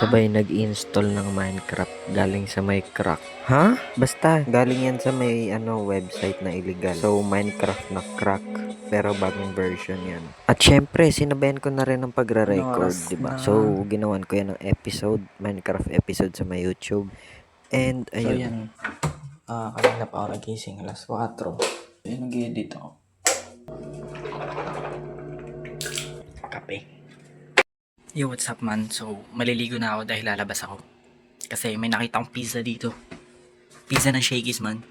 sabay nag-install ng Minecraft galing sa may crack. Ha? Basta, galing yan sa may website na illegal. So, Minecraft na crack. Pero bagong version yan. At syempre, sinabayan ko na rin ng pagre-record, Oras diba? na. So, ginawan ko yan ng episode, Minecraft episode sa may YouTube. And, So ayun. yan, kanina pa ako nagising, alas 4. Ayun, nag-edit ako. Kape. Yo, what's up man? So, maliligo na ako dahil lalabas ako. Kasi may nakita akong pizza dito. Pizza ng Shakey's man.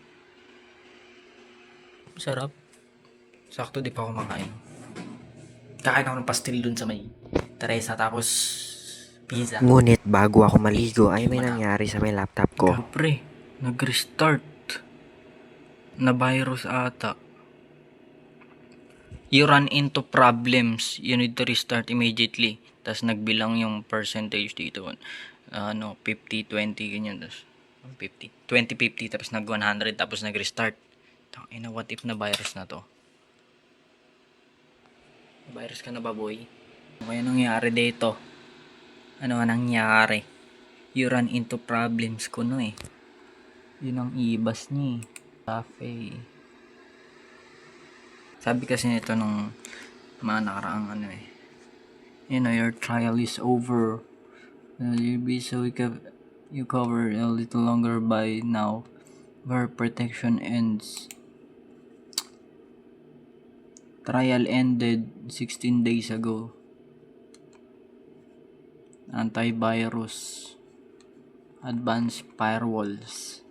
Sarap. Sakto di pa ako makain. Kakain ako ng pastil dun sa may Teresa, tapos pizza. Ngunit, bago ako maligo, ay may nangyari sa may laptop ko. Pre, nag-restart. Na virus ata. You run into problems. You need to restart immediately. Tapos nagbilang yung percentage dito. 50, 20, ganyan. Tapos 50, 20, 50, tapos nag 100, tapos nag-restart. Tangina, what if na virus na to? Virus ka na ba, boy? Ano kaya nangyari dito? Ano nga nangyari? You run into problems ko, no eh. Yun ang ibas niya eh. Cafe. Sabi kasi nito nung mga nakaraang your trial is over. You'll be so you cover a little longer by now where protection ends. Trial ended 16 days ago. Antivirus. Advanced firewalls.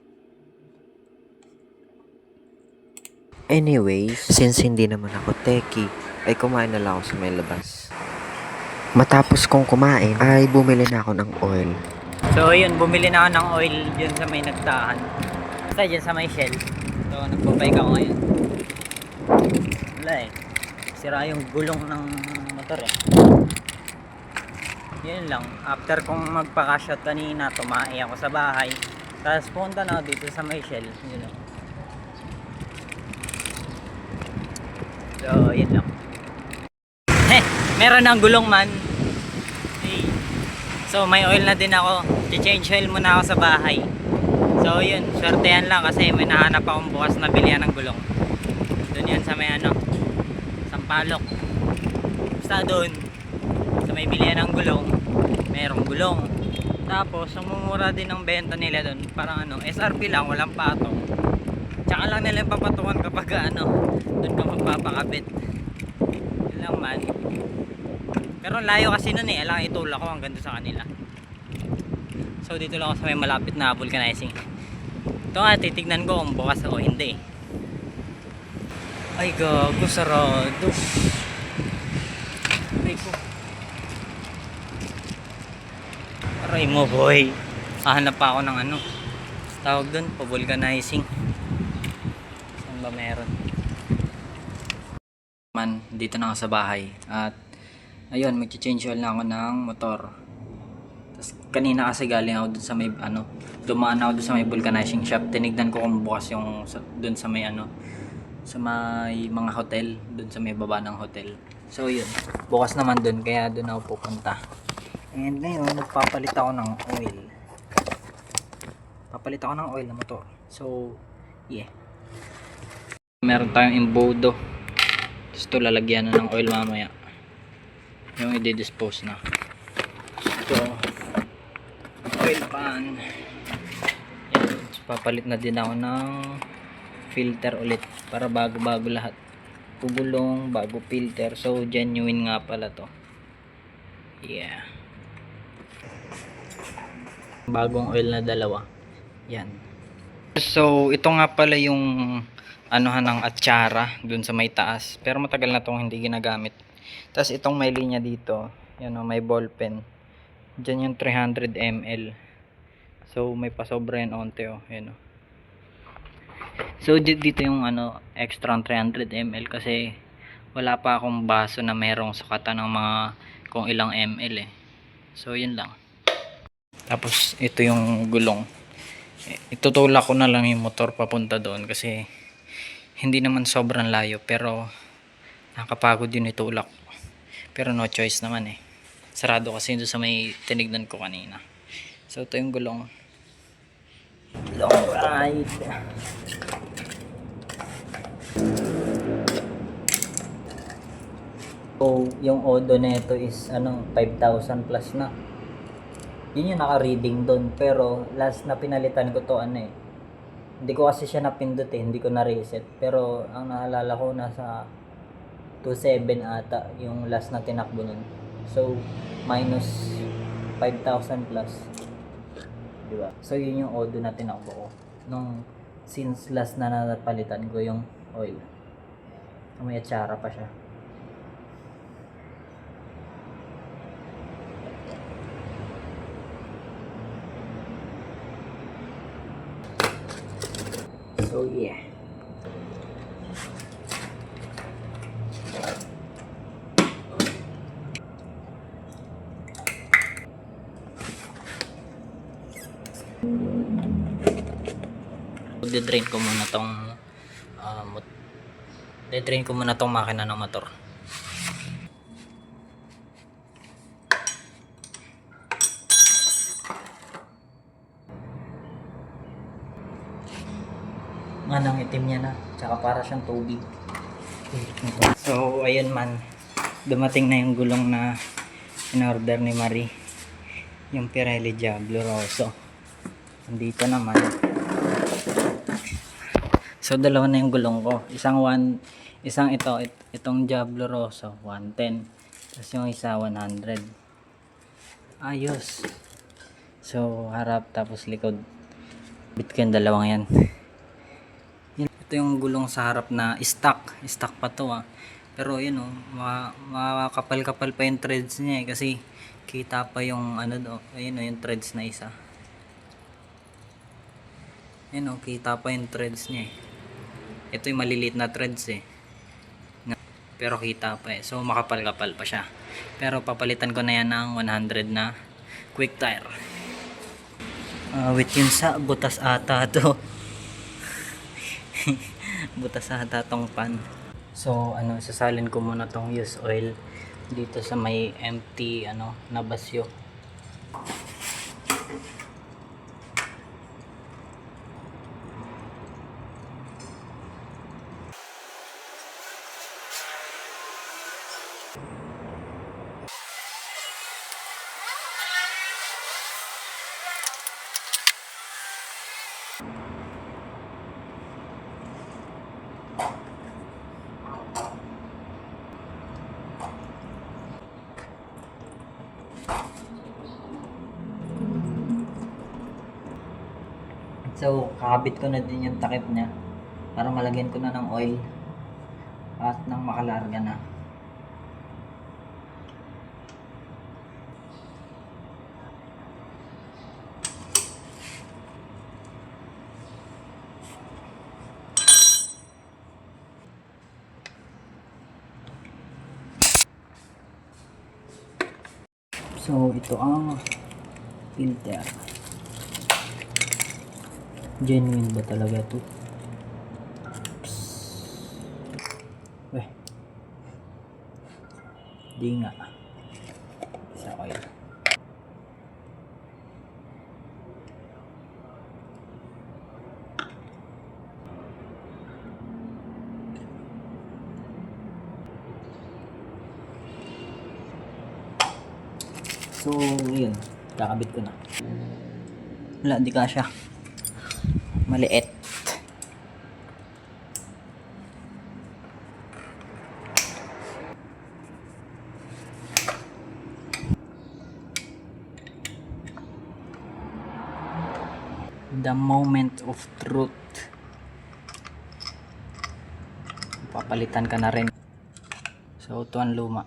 Anyways, since hindi naman ako techie, ay kumain na lang ako sa may labas. Matapos kong kumain, ay bumili na ako ng oil. So yun, bumili na ako ng oil dyan sa may nagtahan. Basta dyan sa may Shell. So nagbabike ako ngayon. Wala eh. Sira yung gulong ng motor eh. Yun lang. After kong magpaka-shot kanina, tumae ako sa bahay. Tapos punta na ako dito sa may Shell. Yun lang. So yun lang. Meron ng gulong man. Hey. So may oil na din ako. I-change oil muna ako sa bahay. So yun, swertehan lang kasi may nahanap akong bukas na bilihan ng gulong. Doon yan sa may Sampalok. Basta doon sa may bilihan ng gulong, merong gulong. Tapos sumumura din ang benta nila doon. Parang SRP lang, walang patong. Tsaka lang nila yung papatungan kapag doon ka magpapakabit. Yun lang man. Pero layo kasi nun eh. Alang itulak ko hanggang doon sa kanila. So dito lang ako sa may malapit na vulcanizing. Ito nga, titignan ko kung bukas o hindi. Ay gago, sarado. Ay ko. Aray mo boy. Hahanap pa ako ng tawag doon, pa-vulcanizing. Saan ba meron? Man, dito na ako sa bahay. At ayun, mag-change oil na ako ng motor. Tapos kanina kasi galing ako dun sa may dumaan ako dun sa may vulcanizing shop. Tinignan ko kung bukas yung dun sa may sa may mga hotel, dun sa may baba ng hotel. So yun, bukas naman dun, kaya dun ako pupunta. And ngayon, magpapalit ako ng oil. Papalit ako ng oil na motor. So, yeah. Meron tayong imbodo. Tapos ito lalagyan na ng oil mamaya. Yung i-dispose na. Ito, oil pan. Yan. Papalit na din ako ng filter ulit para bago-bago lahat. Pugulong, bago filter. So, genuine nga pala to. Yeah. Bagong oil na dalawa. Yan. So, ito nga pala yung ng atsara dun sa may taas. Pero matagal na tong hindi ginagamit. Tapos itong may linya dito. Yan may ball pen. Diyan yung 300 ml. So, may pasobra yan onte Yan So, dito yung extra 300 ml kasi wala pa akong baso na merong sukatan ng mga kung ilang ml eh. So, yun lang. Tapos, ito yung gulong. Itutulak ko na lang yung motor papunta doon kasi hindi naman sobrang layo pero nakapagod yun itulak. Pero no choice naman eh. Sarado kasi doon sa may tinignan ko kanina. So ito yung gulong. Long ride. So yung odo na ito is 5,000 plus na. Yun yung naka-reading doon, pero last na pinalitan ko to hindi ko kasi siya napindot hindi ko na-reset, pero ang naalala ko nasa 2.7 ata yung last na tinakbo nun. So minus 5,000 plus, diba? So yun yung odo na tinakbo ko nung since last na napalitan ko yung oil. May atsara pa siya. So yeah. De-drain ko muna tong de-drain ko muna tong makina ng motor. Ang itim niya na, tsaka para siyang tubig. So ayun man, dumating na yung gulong na in-order ni Marie, yung Pirelli Diablo Rosso. Nandito naman. So dalawa na yung gulong ko, isang itong Diablo Rosso 110, tapos yung isa 100. Ayos. So harap tapos likod, bit ko yung dalawang yan. Ito yung gulong sa harap na stock pa to pero yun makakapal-kapal pa yung threads niya kasi kita pa yung yung threads na isa. Kita pa yung threads niya ito yung maliliit na threads pero kita pa so makapal-kapal pa siya, pero papalitan ko na yan ng 100 na quick tire. With yun sa butas ata to. Butas ata tong pan. So sasalin ko muna tong used oil dito sa may empty na basyo. So, kakabit ko na din yung takip niya para malagyan ko na ng oil at nang makalarga na. So, ito ang filter. Genuine ba talaga ito? Di nga. Sa oil. So, yun. Kakabit ko na. Wala, di kasya. Maliit. The moment of truth. Papalitan ka na rin. So, ito ang luma.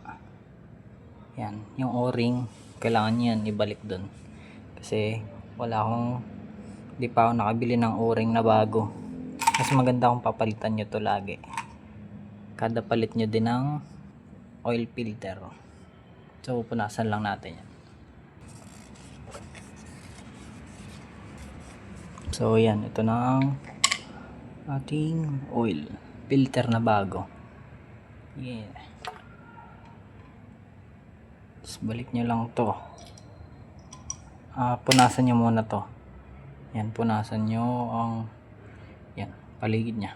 Yan. Yung o-ring, kailangan yan ibalik dun. Kasi, di pa ako nakabili ng o-ring na bago. Mas maganda kung papalitan nyo to lagi. Kada palit nyo din ng oil filter. So, punasan lang natin yan. So, yan. Ito na ang ating oil filter na bago. Yeah. Tapos balik nyo lang to. Punasan nyo muna to. Yan, punasan nyo ang yan, paligid nya.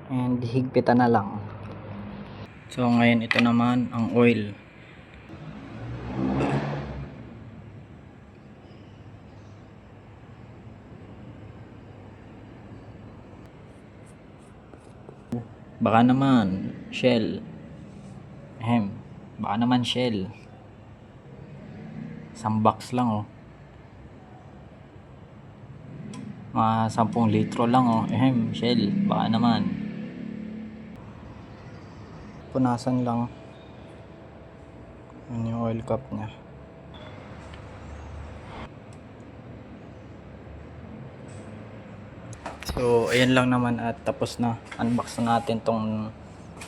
And higpitan na lang. So ngayon ito naman ang oil. Baka naman Shell. Baka naman Shell. Isang box lang oh. Mga 10 litro lang oh. Shell. Baka naman. Punasan lang. Yan yung oil cup nya. So, ayan lang naman at tapos na. Unbox na natin tong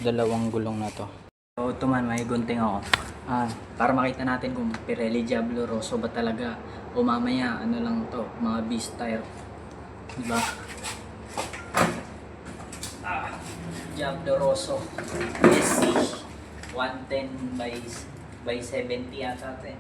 dalawang gulong na to. So, ito man, may gunting ako. Para makita natin kung Pirelli Diablo Rosso ba talaga o mamaya, ano lang to, mga beast tire. Diba? Diablo Rosso SC 110 by 70 yata ito eh.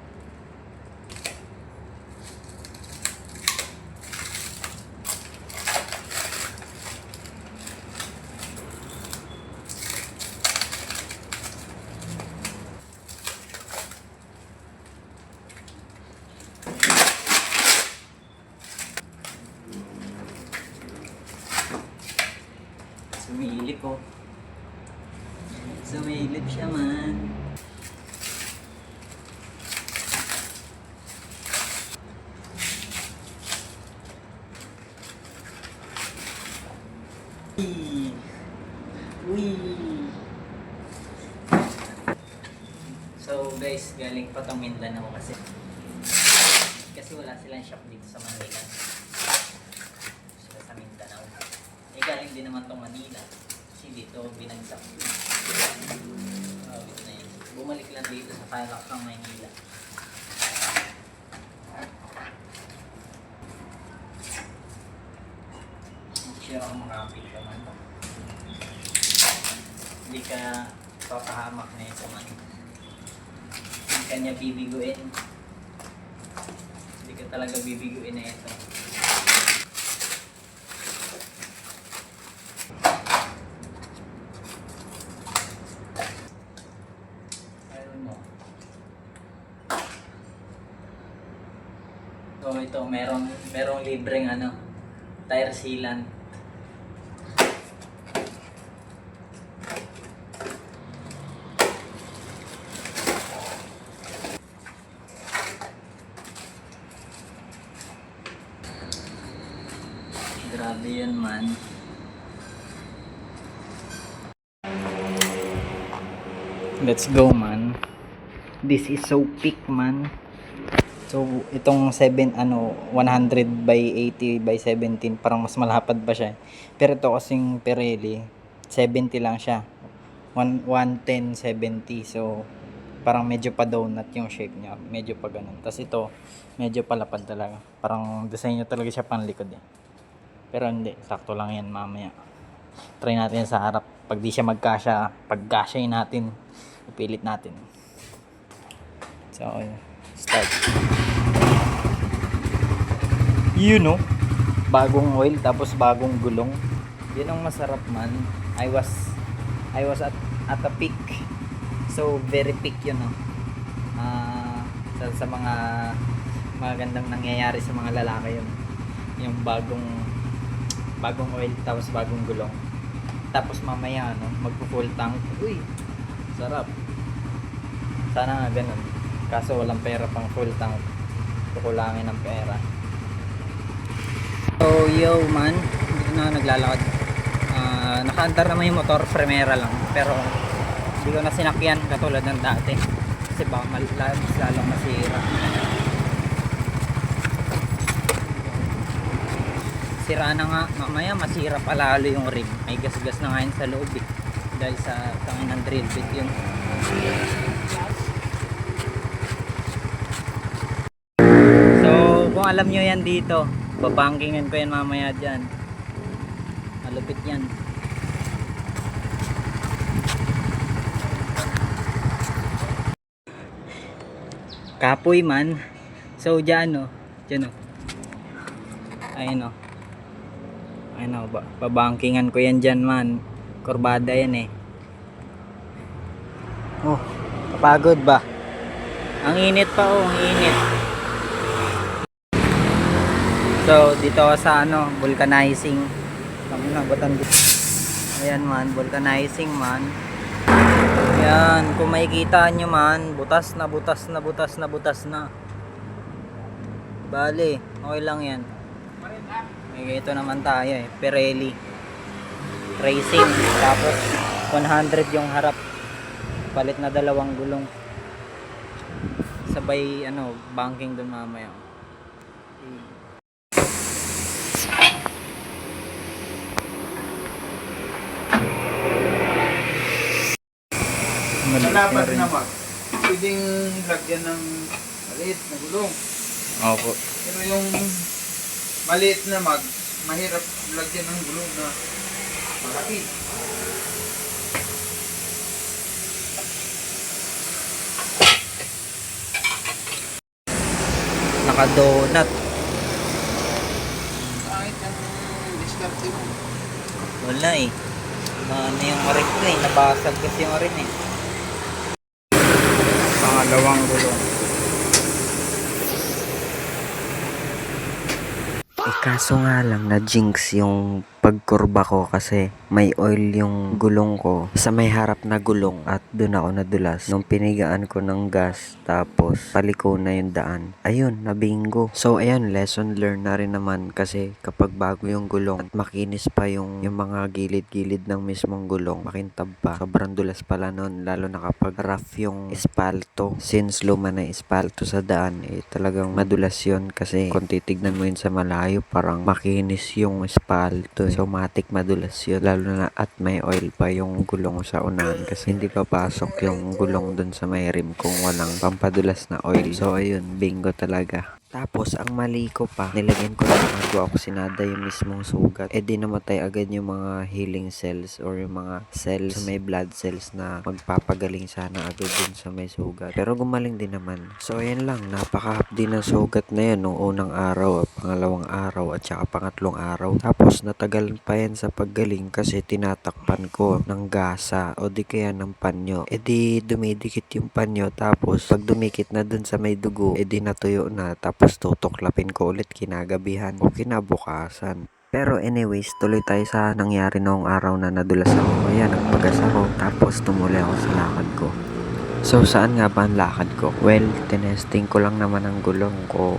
Sumilip oh. Sumilip siya man. Uy. So guys, galing pa tong Mindanao kasi wala silang shop dito sa Manila. Sila sa Mindanao. Galing din naman tong Manila. Kasi dito binagsak yun. Na yun. Bumalik lang dito sa Tarlac ng Manila. Share ang makapit naman. Hindi ka papahamak na ito man. Hindi ka niya bibiguin. Hindi ka talaga bibiguin na ito. So ito merong libreng tire sealant. Grabe yun man. Let's go man. This is so peak man. So, itong 100 by 80 by 17, parang mas malapad pa siya. Pero ito kasing Pirelli, 70 lang siya. 110, 70. So, parang medyo pa donut yung shape niya. Medyo pa ganun. Tapos ito, medyo palapad talaga. Parang design niya talaga siya panlikod eh. Pero hindi, sakto lang yan mamaya. Try natin sa harap. Pag di siya magkasya, pagkasyain natin, ipilit natin. So, start. Bagong oil tapos bagong gulong. Yun ang masarap man. I was at a peak. So very peak yun sa mga magandang nangyayari sa mga lalaki yun. Yung bagong oil tapos bagong gulong. Tapos mamaya magpo-full tank. Uy, sarap. Sana nga ganun. Kaso walang pera pang full tank. Kukulangin ng pera. So yo man, hindi na naglalakad. Nakaantar naman yung motor, primera lang. Pero hindi ko na sinakyan katulad ng dati. Kasi baka lalong masira. Sira na nga, mamaya masira pa lalo yung rim. May gas-gas na ngayon sa loob eh. Dahil sa tangin ng drill bit yun. Kung alam nyo yan dito, babangkingan ko yan mamaya dyan. Malupit yan. Kapoy man. So dyan o. Dyan o. Ayun o. Ayun o. Babangkingan ko yan dyan man. Kurbada yan eh. Oh. Kapagod ba? Ang init pa oh. Ang init. So dito ako sa ano. Vulcanizing. Ayan man. Vulcanizing man. Ayan. Kung makikita nyo man. Butas na. Bale. Okay lang yan. May ito naman tayo eh. Pirelli Racing. Tapos 100 yung harap. Palit na 2 gulong. Sabay ano, banking dun mamaya. Dapat naman, pwedeng lagyan ng maliit na gulong. Opo. Pero yung maliit na mahirap lagyan ng gulong na malaki. Naka-donut. Kahit ang diskarte mo. Wala eh. Ano yung orin ko eh. Nabasag kasi yung orin eh. Pangalawang gulong. Kaso nga lang na jinx yung pagkurba ko kasi may oil yung gulong ko sa may harap na gulong at doon ako nadulas nung pinigaan ko ng gas tapos paliko na yung daan. Ayun, nabingo. So ayun, lesson learned na rin naman kasi kapag bago yung gulong at makinis pa yung mga gilid-gilid ng mismong gulong, makintab pa. Sobrang dulas pala nun lalo na kapag rough yung espalto. Since luma na espalto sa daan, eh talagang madulas yun kasi kung titignan mo yun sa malayo parang makinis yung espalto. So matik madulas yun lalo na at may oil pa yung gulong sa unahan kasi hindi papasok yung gulong dun sa may rim kung walang pampadulas na oil. So ayun, bingo talaga. Tapos, ang mali ko pa, nilagyan ko na bago ako sinada yung mismong sugat. Eh, di namatay agad yung mga healing cells or yung mga cells sa may blood cells na magpapagaling sana agad dun sa may sugat. Pero gumaling din naman. So, ayan lang. Napaka-hapdi ng sugat na yan nung unang araw, pangalawang araw, at saka pangatlong araw. Tapos, natagal pa yan sa paggaling kasi tinatakpan ko ng gasa o di kaya ng panyo. Eh, di dumidikit yung panyo. Tapos, pag dumikit na dun sa may dugo, eh, di natuyo na. Tapos tutuklapin ko ulit kinagabihan o kinabukasan. Pero anyways, tuloy tayo sa nangyari noong araw na nadulas ako. Ayan, nagpagas ako. Tapos tumuloy ako sa lakad ko. So, saan nga ba ang lakad ko? Well, tinesting ko lang naman ang gulong ko.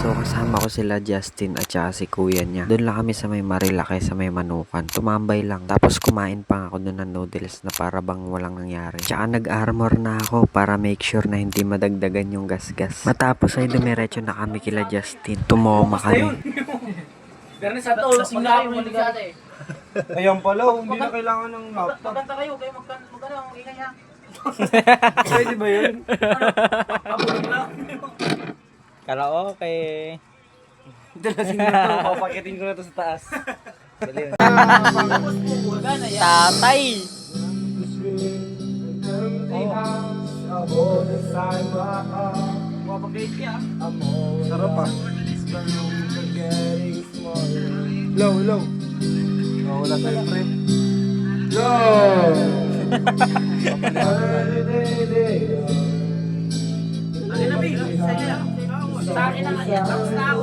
So, kasama ko sila Justin at saka si kuya niya. Doon lang kami sa may Marilaki, sa may Manukan. Tumambay lang. Tapos kumain pa ako doon ng noodles na para bang walang nangyari. Tsaka nag-armor na ako para make sure na hindi madagdagan yung gasgas. Matapos ay dumiretso na kami kila Justin. Tumoma kami. Pero sa lasing na kayo maligate. Ayan pala, hindi na kailangan ng laptop. Magkanta kayo, kayo magkano ang ingay ha. Pwede ba yun? Karaoke. Dalasing na ito, papakitin ko na ito sa taas. Tatay. Mapag-date ka. Sarap ah. Low. Oh, wala tayo pre. Low! Ano na, Big? Sa'yo na. Sa akin na nga yan. Tapos na ako.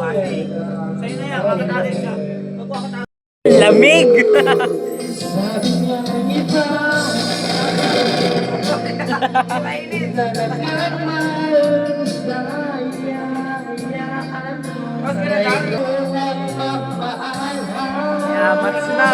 Sa'yo na yan. Kakatakin ka. Magkakatakin. Lamig. Yamats na.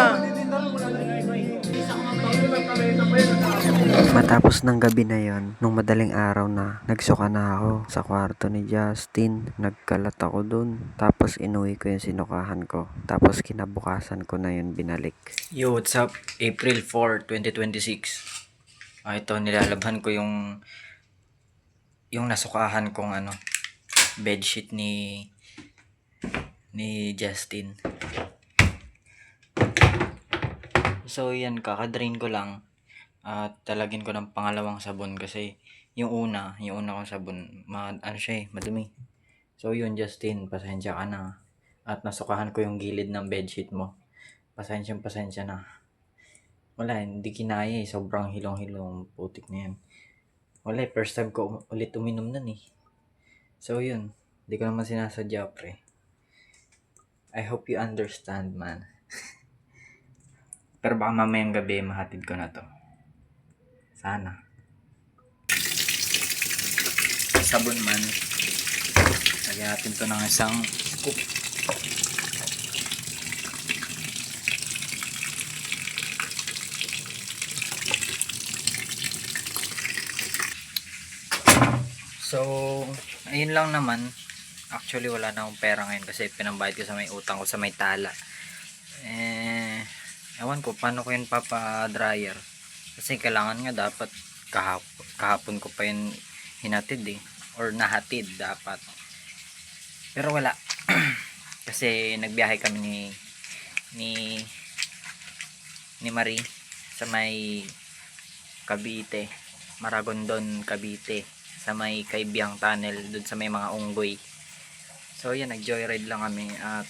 Matapos ng gabi na yon, nung madaling araw na, nagsuka na ako sa kwarto ni Justin. Nagkalat ako dun. Tapos inuwi ko yung sinukahan ko. Tapos kinabukasan ko na yun binalik. Yo, what's up? April 4, 2026. Ito, nilalabhan ko yung nasukahan kong bedsheet ni So yan, kakadrain ko lang at talagyan ko ng pangalawang sabon kasi yung una kong sabon, ano siya madumi. So yun, Justin, pasensya ka na. At nasukahan ko yung gilid ng bedsheet mo. Pasensya na. Wala, hindi kinaya eh. Sobrang hilong-hilong putik na yan. Wala, first time ko ulit uminom nun eh. So yun, hindi ko naman sinasadya pre. I hope you understand man. Pero baka mamayang gabi mahatid ko na to. Sana. Sabon man. Lagyan natin to ng isang scoop. So, ayun lang naman. Actually, wala na akong pera ngayon kasi pinambayad ko sa may utang ko sa may tala. Ewan ko paano ko yun papa-dryer. Kasi kailangan nga dapat kahapon ko pa yun hinatid eh. Or nahatid dapat. Pero wala. Kasi nagbiyahe kami ni Marie sa may Cavite. Maragondon, Cavite. Sa may Kaibiyang Tunnel. Doon sa may mga unggoy. So yan, nag-joyride lang kami. At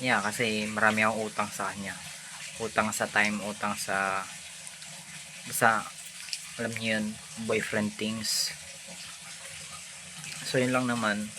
yeah, kasi marami akong utang sa kanya. Utang sa time, utang sa alam niyo yun, boyfriend things. So yun lang naman.